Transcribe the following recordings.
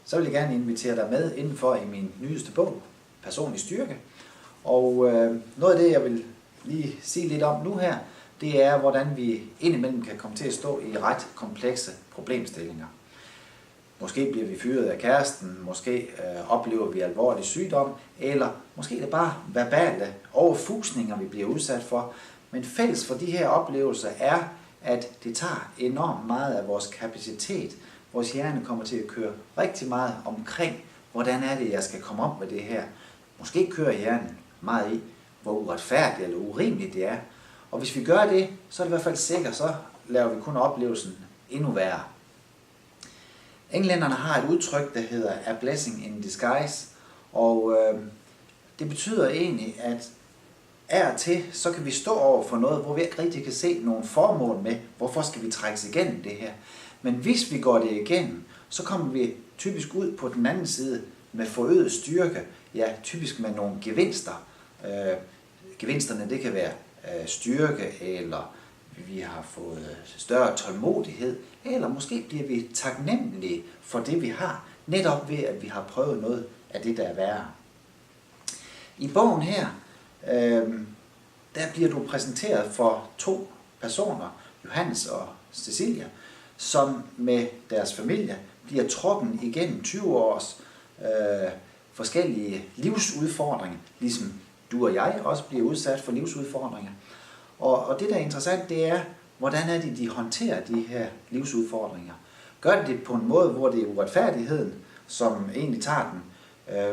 så vil jeg gerne invitere dig med indenfor i min nyeste bog, Personlig Styrke. Og noget af det, jeg vil lige sige lidt om nu her, det er, hvordan vi indimellem kan komme til at stå i ret komplekse problemstillinger. Måske bliver vi fyret af kæresten, måske oplever vi alvorlig sygdom, eller måske er det bare verbale overfusninger, vi bliver udsat for. Men fælles for de her oplevelser er, at det tager enormt meget af vores kapacitet. Vores hjerne kommer til at køre rigtig meget omkring, hvordan er det, jeg skal komme op med det her. Måske kører hjernen meget i, hvor uretfærdigt eller urimeligt det er. Og hvis vi gør det, så er det i hvert fald sikkert, så laver vi kun oplevelsen endnu værre. Englænderne har et udtryk, der hedder a blessing in disguise, og det betyder egentlig, at af og til, så kan vi stå over for noget, hvor vi ikke rigtig kan se nogle formål med, hvorfor skal vi trækkes igennem det her. Men hvis vi går det igennem, så kommer vi typisk ud på den anden side med forøget styrke, ja, typisk med nogle gevinster. Gevinsterne, det kan være styrke, eller vi har fået større tålmodighed, eller måske bliver vi taknemmelige for det, vi har, netop ved, at vi har prøvet noget af det, der er værre. I bogen her, der bliver du præsenteret for to personer, Johannes og Cecilia, som med deres familie bliver trukket igennem 20 års forskellige livsudfordringer, ligesom du og jeg også bliver udsat for livsudfordringer. Og det, der er interessant, det er, hvordan er det, de håndterer de her livsudfordringer. Gør de det på en måde, hvor det er uretfærdigheden, som egentlig tager den,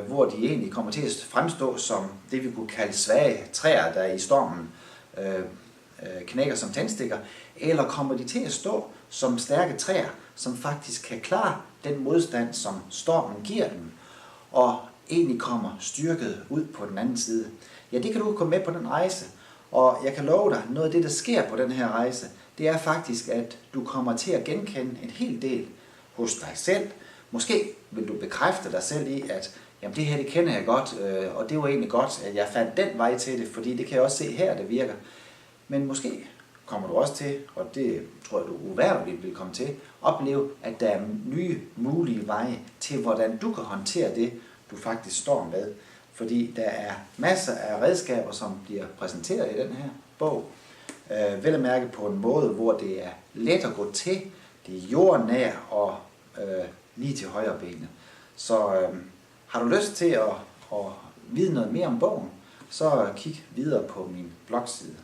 hvor de egentlig kommer til at fremstå som det, vi kunne kalde svage træer, der i stormen knækker som tændstikker, eller kommer de til at stå som stærke træer, som faktisk kan klare den modstand, som stormen giver dem, og egentlig kommer styrket ud på den anden side. Ja, det kan du komme med på den rejse, og jeg kan love dig, noget af det, der sker på den her rejse, det er faktisk, at du kommer til at genkende en hel del hos dig selv. Måske vil du bekræfte dig selv i, at jamen, det her, det kender jeg godt, og det var egentlig godt, at jeg fandt den vej til det, fordi det kan jeg også se her, det virker. Men måske kommer du også til, og det tror jeg, du uværligt vil komme til, opleve, at der er nye mulige veje til, hvordan du kan håndtere det, du faktisk står med. Fordi der er masser af redskaber, som bliver præsenteret i den her bog. Vel at mærke på en måde, hvor det er let at gå til, det er jordnær og lige til højre benet. Så har du lyst til at vide noget mere om bogen, så kig videre på min blogside.